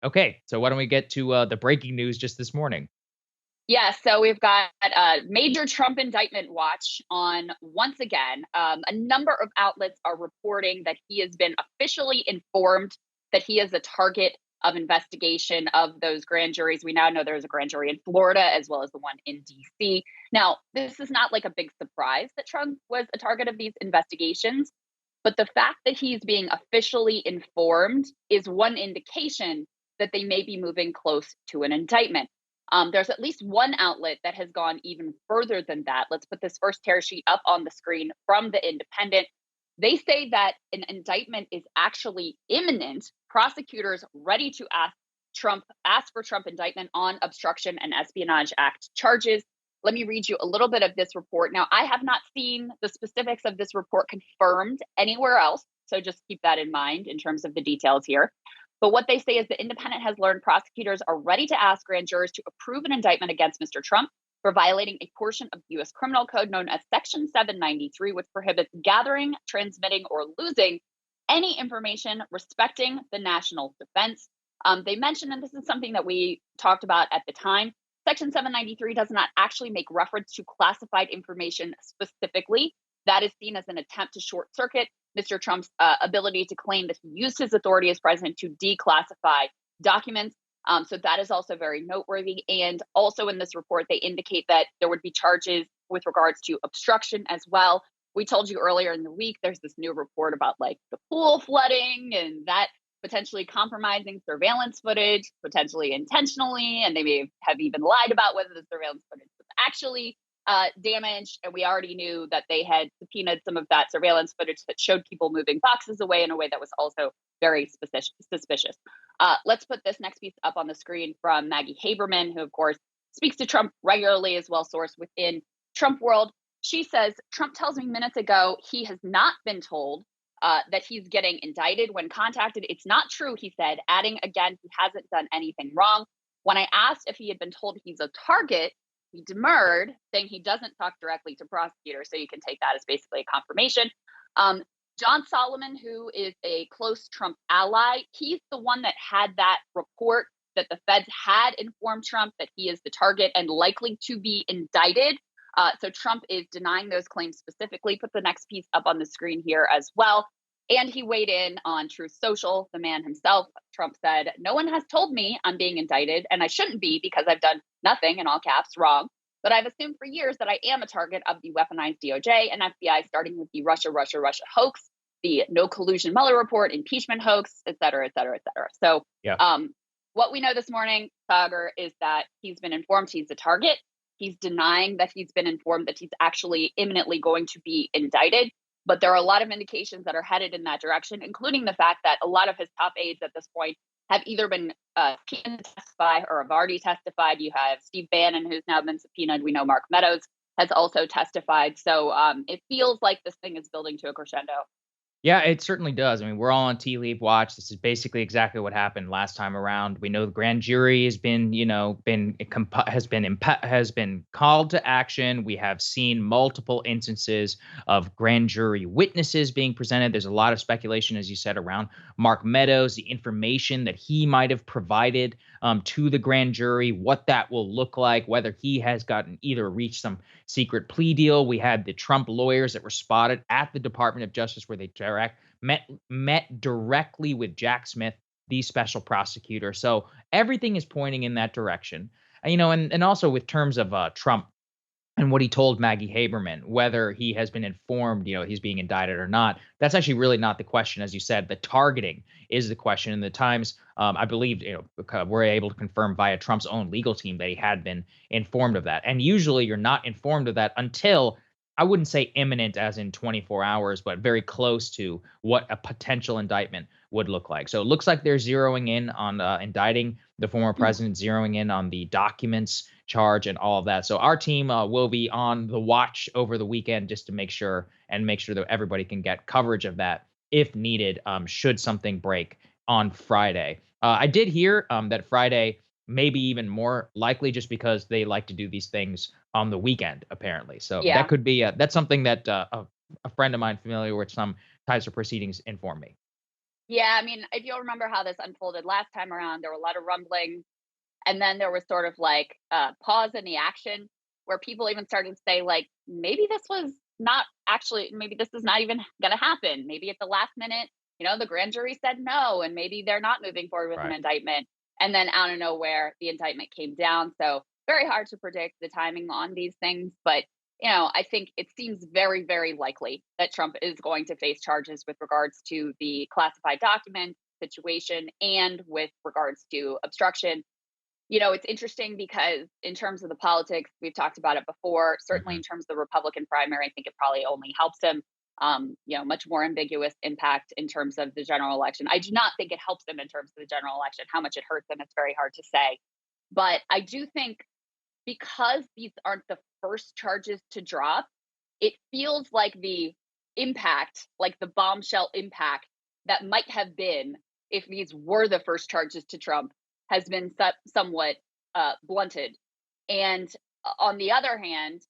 Okay, so why don't we get to the breaking news just this morning? Yeah, so we've got a major Trump indictment watch on once again. A number of outlets are reporting that he has been officially informed that he is a target of investigation of those grand juries. We now know there's a grand jury in Florida as well as the one in DC. Now, this is not like a big surprise that Trump was a target of these investigations, but the fact that he's being officially informed is one indication that they may be moving close to an indictment. There's at least one outlet that has gone even further than that. Let's put this first tear sheet up on the screen from the Independent. They say that an indictment is actually imminent. Prosecutors ready to ask for Trump indictment on obstruction and espionage act charges. Let me read you a little bit of this report. Now, I have not seen the specifics of this report confirmed anywhere else, so just keep that in mind in terms of the details here. But what they say is the Independent has learned prosecutors are ready to ask grand jurors to approve an indictment against Mr. Trump for violating a portion of the U.S. Criminal Code known as Section 793, which prohibits gathering, transmitting, or losing any information respecting the national defense. They mentioned, and this is something that we talked about at the time, Section 793 does not actually make reference to classified information specifically. That is seen as an attempt to short circuit Mr. Trump's ability to claim that he used his authority as president to declassify documents. So that is also very noteworthy. And also in this report, they indicate that there would be charges with regards to obstruction as well. We told you earlier in the week, there's this new report about like the pool flooding and that potentially compromising surveillance footage, potentially intentionally. And they may have even lied about whether the surveillance footage was actually damaged. And we already knew that they had subpoenaed some of that surveillance footage that showed people moving boxes away in a way that was also very suspicious. Let's put this next piece up on the screen from Maggie Haberman, who, of course, speaks to Trump regularly as well, sourced within Trump world. She says, Trump tells me minutes ago he has not been told that he's getting indicted when contacted. It's not true, he said, adding again, he hasn't done anything wrong. When I asked if he had been told he's a target, he demurred, saying he doesn't talk directly to prosecutors. So you can take that as basically a confirmation. John Solomon, who is a close Trump ally, he's the one that had that report that the feds had informed Trump that he is the target and likely to be indicted. So Trump is denying those claims specifically. Put the next piece up on the screen here as well. And he weighed in on Truth Social, the man himself. Trump said, no one has told me I'm being indicted, and I shouldn't be because I've done nothing, in all caps, wrong. But I've assumed for years that I am a target of the weaponized DOJ and FBI, starting with the Russia hoax, the no collusion Mueller report, impeachment hoax, et cetera, et cetera, et cetera. So Yeah. what we know this morning, Saagar, is that he's been informed he's a target. He's denying that he's been informed that he's actually imminently going to be indicted. But there are a lot of indications that are headed in that direction, including the fact that a lot of his top aides at this point have either been subpoenaed to testify or have already testified. You have Steve Bannon, who's now been subpoenaed. We know Mark Meadows has also testified. So it feels like this thing is building to a crescendo. Yeah, it certainly does. I mean, we're all on tea leaf watch. This is basically exactly what happened last time around. We know the grand jury has been, has been called to action. We have seen multiple instances of grand jury witnesses being presented. There's a lot of speculation, as you said, around Mark Meadows, the information that he might have provided to the grand jury, what that will look like, whether he has gotten either reached some secret plea deal. We had the Trump lawyers that were spotted at the Department of Justice where they met directly with Jack Smith, the special prosecutor. So everything is pointing in that direction. And also with terms of Trump and what he told Maggie Haberman, whether he has been informed, he's being indicted or not. That's actually really not the question. As you said, the targeting is the question. And the Times, I believe, we're able to confirm via Trump's own legal team that he had been informed of that. And usually you're not informed of that until, I wouldn't say imminent as in 24 hours, but very close to what a potential indictment would look like. So it looks like they're zeroing in on indicting the former president, zeroing in on the documents charge and all of that. So our team will be on the watch over the weekend just to make sure that everybody can get coverage of that if needed, should something break on Friday. I did hear that Friday may be even more likely just because they like to do these things on the weekend, apparently. So that Yeah. could be that's something that a friend of mine familiar with some types of proceedings informed me. Yeah, I mean, if you'll remember how this unfolded last time around, there were a lot of rumbling, and then there was sort of like a pause in the action where people even started to say, like, maybe this was not actually, maybe this is not even going to happen. Maybe at the last minute, the grand jury said no, and maybe they're not moving forward with an Right. indictment. And then out of nowhere, the indictment came down. So very hard to predict the timing on these things. But, I think it seems very, very likely that Trump is going to face charges with regards to the classified document situation and with regards to obstruction. It's interesting because in terms of the politics, we've talked about it before. Certainly, Hmm. in terms of the Republican primary, I think it probably only helps him. Much more ambiguous impact in terms of the general election. I do not think it helps him in terms of the general election. How much it hurts him, it's very hard to say. But I do think because these aren't the first charges to drop, it feels like the impact, like the bombshell impact that might have been if these were the first charges to Trump, has been somewhat blunted. And on the other hand,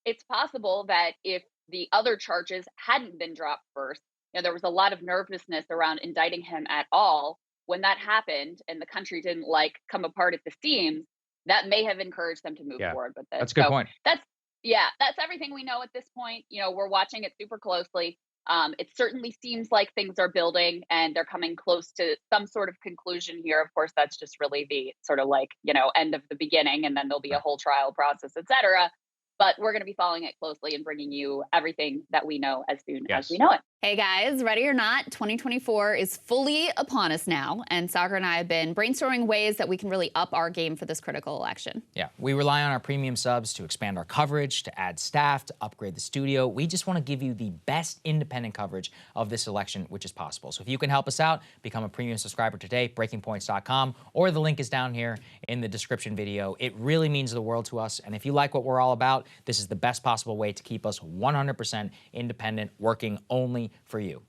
it's possible that if the other charges hadn't been dropped first, there was a lot of nervousness around indicting him at all. When that happened and the country didn't like come apart at the seams, that may have encouraged them to move Yeah, forward with this. that's a good So point. that's yeah, that's everything we know at this point. We're watching it super closely. It certainly seems like things are building and they're coming close to some sort of conclusion here. Of course, that's just really the sort of like, end of the beginning, and then there'll be a Right. whole trial process, et cetera. But we're going to be following it closely and bringing you everything that we know as soon as we Yes. know it. Hey guys, ready or not, 2024 is fully upon us now, and Saagar and I have been brainstorming ways that we can really up our game for this critical election. Yeah, we rely on our premium subs to expand our coverage, to add staff, to upgrade the studio. We just want to give you the best independent coverage of this election, which is possible. So if you can help us out, become a premium subscriber today, breakingpoints.com, or the link is down here in the description video. It really means the world to us. And if you like what we're all about, this is the best possible way to keep us 100% independent, working only for you.